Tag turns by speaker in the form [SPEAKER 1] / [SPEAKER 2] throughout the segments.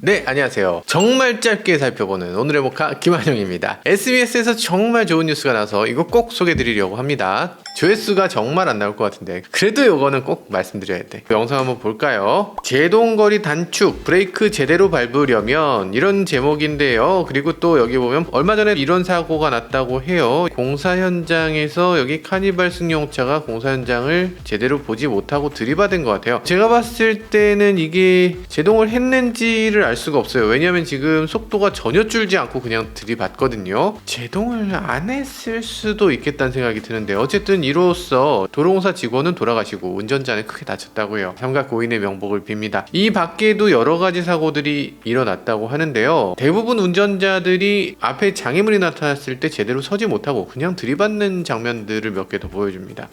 [SPEAKER 1] 네, 안녕하세요. 정말 짧게 살펴보는 오늘의 모카 김한영입니다. SBS에서 정말 좋은 뉴스가 나서 이거 꼭 소개해드리려고 합니다. 조회수가 정말 안 나올 것 같은데 그래도 이거는 꼭 말씀드려야 돼. 영상 한번 볼까요? 제동거리 단축, 브레이크 제대로 밟으려면 이런 제목인데요. 그리고 또 여기 보면 얼마 전에 이런 사고가 났다고 해요. 공사 현장에서 여기 카니발 승용차가 공사 현장을 제대로 보지 못하고 들이받은 것 같아요. 제가 봤을 때는 이게 제동을 했는지를 알 수가 없어요. 왜냐면 지금 속도가 전혀 줄지 않고 그냥 들이받거든요. 제동을 안 했을 수도 있겠다는 생각이 드는데 어쨌든 이로써 도로공사 직원은 돌아가시고 운전자는 크게 다쳤다고 해요. 삼가 고인의 명복을 빕니다. 이 밖에도 여러 가지 사고들이 일어났다고 하는데요. 대부분 운전자들이 앞에 장애물이 나타났을 때 제대로 서지 못하고 그냥 들이받는 장면들을 몇 개 더 보여줍니다.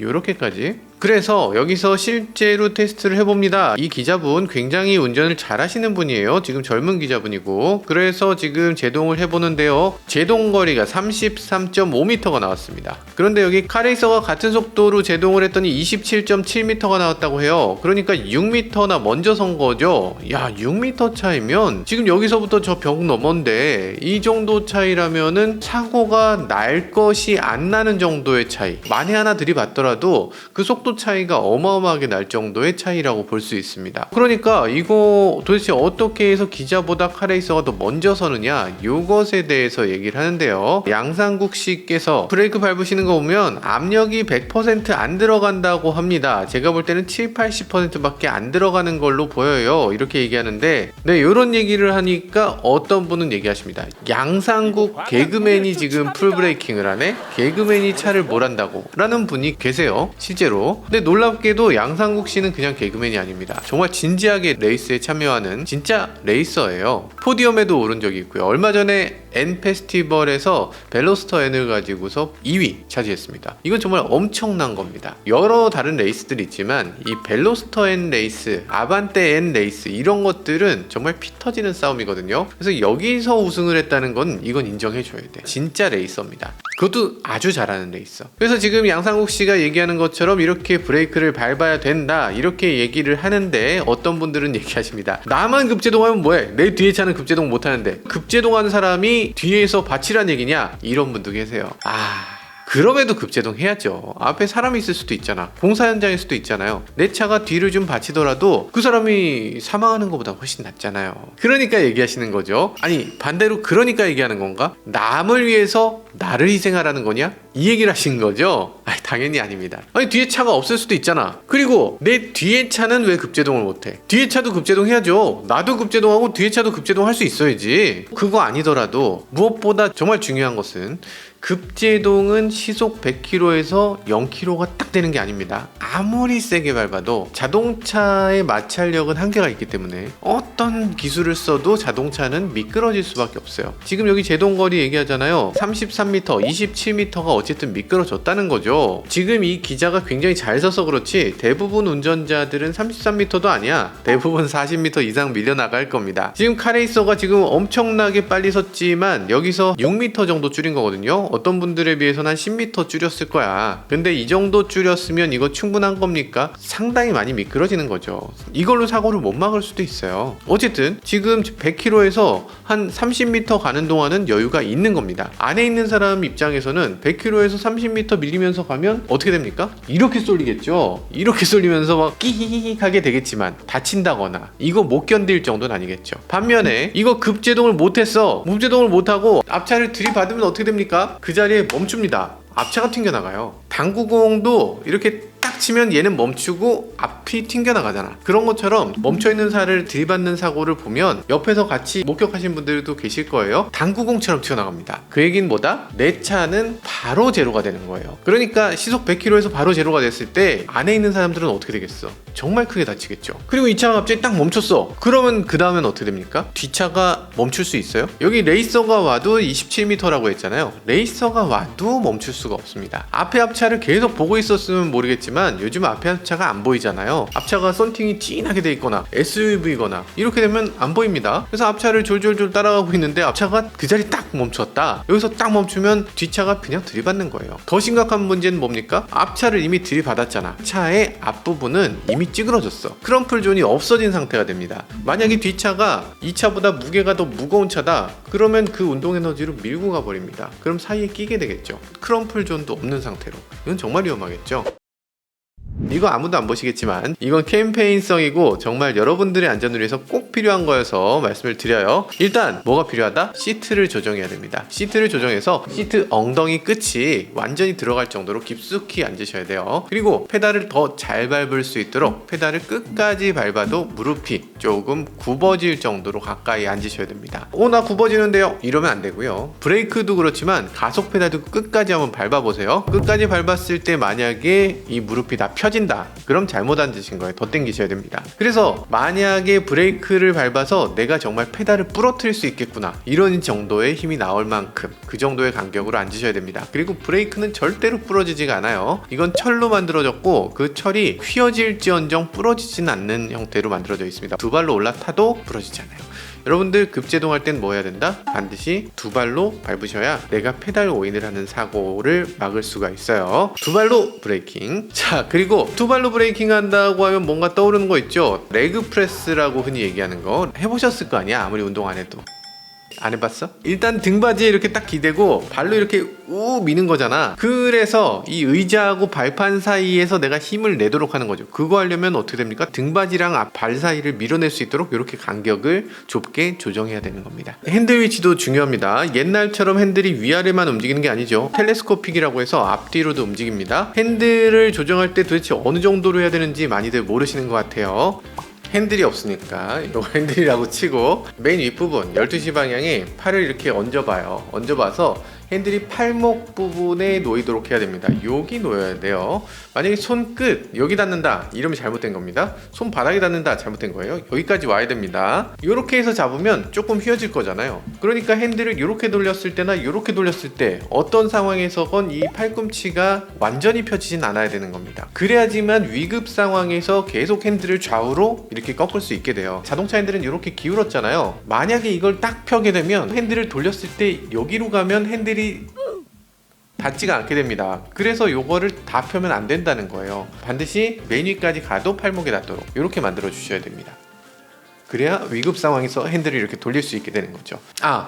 [SPEAKER 1] 요렇게까지. 그래서 여기서 실제로 테스트를 해봅니다. 이 기자분 굉장히 운전을 잘하시는 분이에요. 지금 젊은 기자분이고, 그래서 지금 제동을 해보는데요. 제동 거리가 33.5m가 나왔습니다. 그런데 여기 카레이서가 같은 속도로 제동을 했더니 27.7m가 나왔다고 해요. 그러니까 6m나 먼저 선 거죠. 야, 6m 차이면 지금 여기서부터 저 벽 넘었는데 이 정도 차이라면은 사고가 날 것이 안 나는 정도의 차이. 만에 하나 들이받더라도 그 속도 차이가 어마어마하게 날 정도의 차이라고 볼 수 있습니다. 그러니까 이거 도대체 어떻게 해서 기자보다 카레이서가 더 먼저 서느냐, 이것에 대해서 얘기를 하는데요. 양상국 씨께서 브레이크 밟으시는 거 보면 압력이 100% 안 들어간다고 합니다. 제가 볼 때는 70-80% 밖에 안 들어가는 걸로 보여요. 이렇게 얘기하는데, 네, 이런 얘기를 하니까 어떤 분은 얘기하십니다. 양상국 개그맨이 지금 풀브레이킹을 하네? 개그맨이 차를 뭘 한다고? 라는 분이 계세요, 실제로. 근데 놀랍게도 양상국 씨는 그냥 개그맨이 아닙니다. 정말 진지하게 레이스에 참여하는 진짜 레이서예요. 포디엄에도 오른 적이 있고요. 얼마 전에 N 페스티벌에서 벨로스터 N을 가지고서 2위 차지했습니다. 이건 정말 엄청난 겁니다. 여러 다른 레이스들이 있지만 이 벨로스터 N 레이스, 아반떼 N 레이스, 이런 것들은 정말 피 터지는 싸움이거든요. 그래서 여기서 우승을 했다는 건 이건 인정해줘야 돼. 진짜 레이서입니다. 그것도 아주 잘하는 레이서. 그래서 지금 양상국 씨가 얘기하는 것처럼 이렇게 브레이크를 밟아야 된다, 이렇게 얘기를 하는데 어떤 분들은 얘기하십니다. 나만 급제동하면 뭐해? 내 뒤에 차는 급제동 못하는데 급제동하는 사람이 뒤에서 받치란 얘기냐? 이런 분도 계세요. 그럼에도 급제동 해야죠. 앞에 사람이 있을 수도 있잖아. 공사 현장일 수도 있잖아요. 내 차가 뒤를 좀 받치더라도 그 사람이 사망하는 것보다 훨씬 낫잖아요. 그러니까 얘기하시는 거죠. 아니, 반대로 그러니까 얘기하는 건가? 남을 위해서 나를 희생하라는 거냐? 이 얘기를 하신 거죠? 당연히 아닙니다. 아니, 뒤에 차가 없을 수도 있잖아. 그리고 내 뒤에 차는 왜 급제동을 못해? 뒤에 차도 급제동 해야죠. 나도 급제동하고 뒤에 차도 급제동 할 수 있어야지. 그거 아니더라도 무엇보다 정말 중요한 것은 급제동은 시속 100km에서 0km가 딱 되는 게 아닙니다. 아무리 세게 밟아도 자동차의 마찰력은 한계가 있기 때문에 어떤 기술을 써도 자동차는 미끄러질 수밖에 없어요. 지금 여기 제동거리 얘기하잖아요. 33m, 27m가 어쨌든 미끄러졌다는 거죠. 지금 이 기자가 굉장히 잘 서서 그렇지 대부분 운전자들은 33m도 아니야. 대부분 40m 이상 밀려나갈 겁니다. 지금 카레이서가 지금 엄청나게 빨리 섰지만 여기서 6m 정도 줄인 거거든요. 어떤 분들에 비해서는 한 10m 줄였을 거야. 근데 이 정도 줄였으면 이거 충분한 겁니까? 상당히 많이 미끄러지는 거죠. 이걸로 사고를 못 막을 수도 있어요. 어쨌든 지금 100km에서 한 30m 가는 동안은 여유가 있는 겁니다. 안에 있는 사람 입장에서는 100km에서 30m 밀리면서 가면 어떻게 됩니까? 이렇게 쏠리겠죠. 이렇게 쏠리면서 막 끼익 하게 되겠지만 다친다거나 이거 못 견딜 정도는 아니겠죠. 반면에 이거 급제동을 못했어. 무제동을 못하고 앞차를 들이받으면 어떻게 됩니까? 그 자리에 멈춥니다. 앞차가 튕겨나가요. 당구공도 이렇게 딱 치면 얘는 멈추고 앞이 튕겨나가잖아. 그런 것처럼 멈춰있는 차를 들이받는 사고를 보면 옆에서 같이 목격하신 분들도 계실 거예요. 당구공처럼 튀어나갑니다. 그 얘기는 뭐다? 내 차는 바로 제로가 되는 거예요. 그러니까 시속 100km에서 바로 제로가 됐을 때 안에 있는 사람들은 어떻게 되겠어? 정말 크게 다치겠죠. 그리고 이 차가 갑자기 딱 멈췄어. 그러면 그 다음엔 어떻게 됩니까? 뒷차가 멈출 수 있어요? 여기 레이서가 와도 27m라고 했잖아요. 레이서가 와도 멈출 수가 없습니다. 앞에 앞차를 계속 보고 있었으면 모르겠지만 있지만 요즘 앞에 앞차가 안 보이잖아요. 앞차가 썬팅이 진하게 돼 있거나 SUV거나 이렇게 되면 안 보입니다. 그래서 앞차를 졸졸졸 따라가고 있는데 앞차가 그 자리 딱 멈췄다. 여기서 딱 멈추면 뒷차가 그냥 들이받는 거예요. 더 심각한 문제는 뭡니까? 앞차를 이미 들이받았잖아. 차의 앞부분은 이미 찌그러졌어. 크럼플 존이 없어진 상태가 됩니다. 만약에 뒷차가 이 차보다 무게가 더 무거운 차다, 그러면 그 운동 에너지로 밀고 가버립니다. 그럼 사이에 끼게 되겠죠. 크럼플 존도 없는 상태로. 이건 정말 위험하겠죠. 이거 아무도 안 보시겠지만 이건 캠페인성이고 정말 여러분들의 안전을 위해서 꼭 필요한 거여서 말씀을 드려요. 일단 뭐가 필요하다? 시트를 조정해야 됩니다. 시트를 조정해서 시트 엉덩이 끝이 완전히 들어갈 정도로 깊숙이 앉으셔야 돼요. 그리고 페달을 더 잘 밟을 수 있도록 페달을 끝까지 밟아도 무릎이 조금 굽어질 정도로 가까이 앉으셔야 됩니다. 나 굽어지는데요? 이러면 안 되고요. 브레이크도 그렇지만 가속 페달도 끝까지 한번 밟아보세요. 끝까지 밟았을 때 만약에 이 무릎이 다 펴진다, 그럼 잘못 앉으신 거예요. 더 당기셔야 됩니다. 그래서 만약에 브레이크를 밟아서 내가 정말 페달을 부러뜨릴 수 있겠구나, 이런 정도의 힘이 나올 만큼 그 정도의 간격으로 앉으셔야 됩니다. 그리고 브레이크는 절대로 부러지지가 않아요. 이건 철로 만들어졌고 그 철이 휘어질지언정 부러지진 않는 형태로 만들어져 있습니다. 두 발로 올라타도 부러지지 않아요. 여러분들 급제동할 땐 뭐 해야 된다? 반드시 두 발로 밟으셔야 내가 페달 오인을 하는 사고를 막을 수가 있어요. 두 발로 브레이킹. 자, 그리고 두 발로 브레이킹 한다고 하면 뭔가 떠오르는 거 있죠? 레그 프레스라고 흔히 얘기하는 거 해보셨을 거 아니야? 아무리 운동 안 해도. 안 해봤어? 일단 등받이에 이렇게 딱 기대고 발로 이렇게 우 미는 거잖아. 그래서 이 의자하고 발판 사이에서 내가 힘을 내도록 하는 거죠. 그거 하려면 어떻게 됩니까? 등받이랑 발 사이를 밀어낼 수 있도록 이렇게 간격을 좁게 조정해야 되는 겁니다. 핸들 위치도 중요합니다. 옛날처럼 핸들이 위아래만 움직이는 게 아니죠. 텔레스코픽이라고 해서 앞뒤로도 움직입니다. 핸들을 조정할 때 도대체 어느 정도로 해야 되는지 많이들 모르시는 것 같아요. 핸들이 없으니까 이거 핸들이라고 치고 메인 윗부분 12시 방향에 팔을 이렇게 얹어봐요. 얹어봐서 핸들이 팔목 부분에 놓이도록 해야 됩니다. 여기 놓여야 돼요. 만약에 손끝 여기 닿는다, 이러면 잘못된 겁니다. 손바닥에 닿는다, 잘못된 거예요. 여기까지 와야 됩니다. 이렇게 해서 잡으면 조금 휘어질 거잖아요. 그러니까 핸들을 이렇게 돌렸을 때나 이렇게 돌렸을 때 어떤 상황에서건 이 팔꿈치가 완전히 펴지진 않아야 되는 겁니다. 그래야지만 위급 상황에서 계속 핸들을 좌우로 이렇게 꺾을 수 있게 돼요. 자동차 핸들은 이렇게 기울었잖아요. 만약에 이걸 딱 펴게 되면 핸들을 돌렸을 때 여기로 가면 핸들이 닿지가 않게 됩니다. 그래서 요거를 다 펴면 안 된다는 거예요. 반드시 맨 위까지 가도 팔목에 닿도록 이렇게 만들어 주셔야 됩니다. 그래야 위급 상황에서 핸들을 이렇게 돌릴 수 있게 되는 거죠.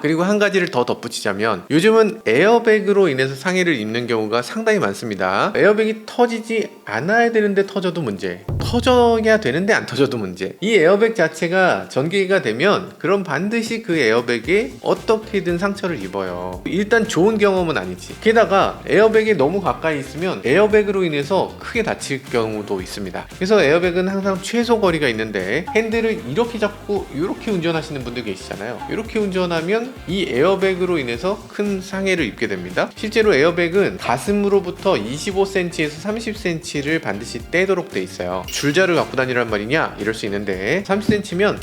[SPEAKER 1] 그리고 한 가지를 더 덧붙이자면 요즘은 에어백으로 인해서 상해를 입는 경우가 상당히 많습니다. 에어백이 터지지 않아야 되는데 터져도 문제, 터져야 되는데 안 터져도 문제. 이 에어백 자체가 전기가 되면 그럼 반드시 그 에어백에 어떻게든 상처를 입어요. 일단 좋은 경험은 아니지. 게다가 에어백에 너무 가까이 있으면 에어백으로 인해서 크게 다칠 경우도 있습니다. 그래서 에어백은 항상 최소 거리가 있는데 핸들을 이렇게 잡고 이렇게 운전하시는 분들 계시잖아요. 이렇게 운전하면 이 에어백으로 인해서 큰 상해를 입게 됩니다. 실제로 에어백은 가슴으로부터 25cm에서 30cm를 반드시 떼도록 돼 있어요. 줄자를 갖고 다니란 말이냐? 이럴 수 있는데 30cm면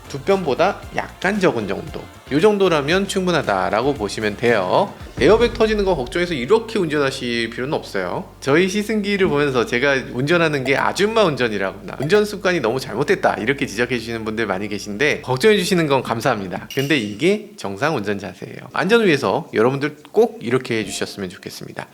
[SPEAKER 1] 두 뼘보다 약간 적은 정도, 이 정도라면 충분하다라고 보시면 돼요. 에어백 터지는 거 걱정해서 이렇게 운전하실 필요는 없어요. 저희 시승기를 보면서 제가 운전하는 게 아줌마 운전이라거나 운전 습관이 너무 잘못됐다 이렇게 지적해 주시는 분들 많이 계신데 걱정해 주시는 건 감사합니다. 근데 이게 정상 운전 자세예요. 안전을 위해서 여러분들 꼭 이렇게 해주셨으면 좋겠습니다.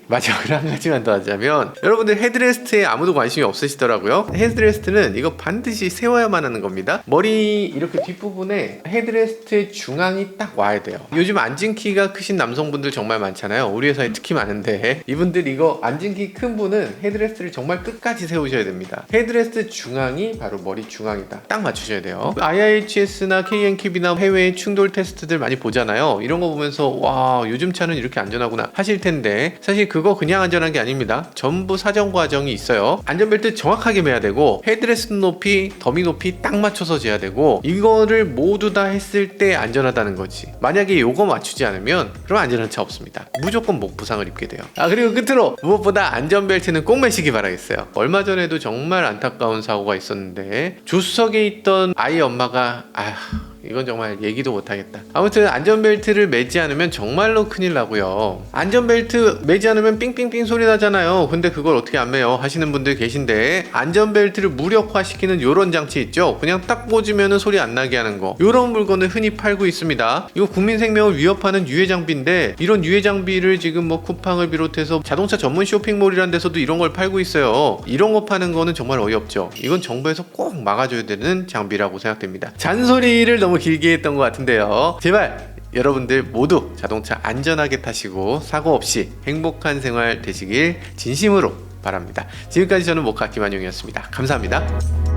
[SPEAKER 1] 마지막으로 한 가지만 더 하자면, 여러분들 헤드레스트에 아무도 관심이 없으시더라고요. 헤드레스트는 이거 반드시 세워야만 하는 겁니다. 머리 이렇게 뒷부분에 헤드레스트의 중앙이 딱 와야 돼요. 요즘 앉은 키가 크신 남성분들 정말 많잖아요. 우리 회사에 특히 많은데 이분들 이거 앉은 키 큰 분은 헤드레스트를 정말 끝까지 세우셔야 됩니다. 헤드레스트 중앙이 바로 머리 중앙이다. 딱 맞추셔야 돼요. IIHS나 KNCAP나 해외 충돌 테스트들 많이 보잖아요. 이런 거 보면서 와, 요즘 차는 이렇게 안전하구나 하실 텐데, 사실 그거 그냥 안전한 게 아닙니다. 전부 사정 과정이 있어요. 안전벨트 정확하게 매야 되고, 헤드레스트 높이, 더미 높이 딱 맞춰서 재야 되고, 이거를 모두 다 했을 때 안전하다는 거지. 만약에 요거 맞추지 않으면 그럼 안전한 차 없습니다. 무조건 목 부상을 입게 돼요. 그리고 끝으로 무엇보다 안전벨트는 꼭 매시기 바라겠어요. 얼마 전에도 정말 안타까운 사고가 있었는데, 조수석에 있던 아이 엄마가 이건 정말 얘기도 못하겠다. 아무튼 안전벨트를 매지 않으면 정말로 큰일 나고요. 안전벨트 매지 않으면 삥삥삥 소리 나잖아요. 근데 그걸 어떻게 안 매요 하시는 분들 계신데, 안전벨트를 무력화시키는 요런 장치 있죠. 그냥 딱 꽂으면 소리 안 나게 하는 거, 요런 물건을 흔히 팔고 있습니다. 이거 국민 생명을 위협하는 유해 장비인데, 이런 유해 장비를 지금 뭐 쿠팡을 비롯해서 자동차 전문 쇼핑몰이란 데서도 이런 걸 팔고 있어요. 이런 거 파는 거는 정말 어이없죠. 이건 정부에서 꼭 막아줘야 되는 장비라고 생각됩니다. 잔소리를 너무 길게 했던 것 같은데요. 제발 여러분들 모두 자동차 안전하게 타시고 사고 없이 행복한 생활 되시길 진심으로 바랍니다. 지금까지 저는 모카 김한용이었습니다. 감사합니다.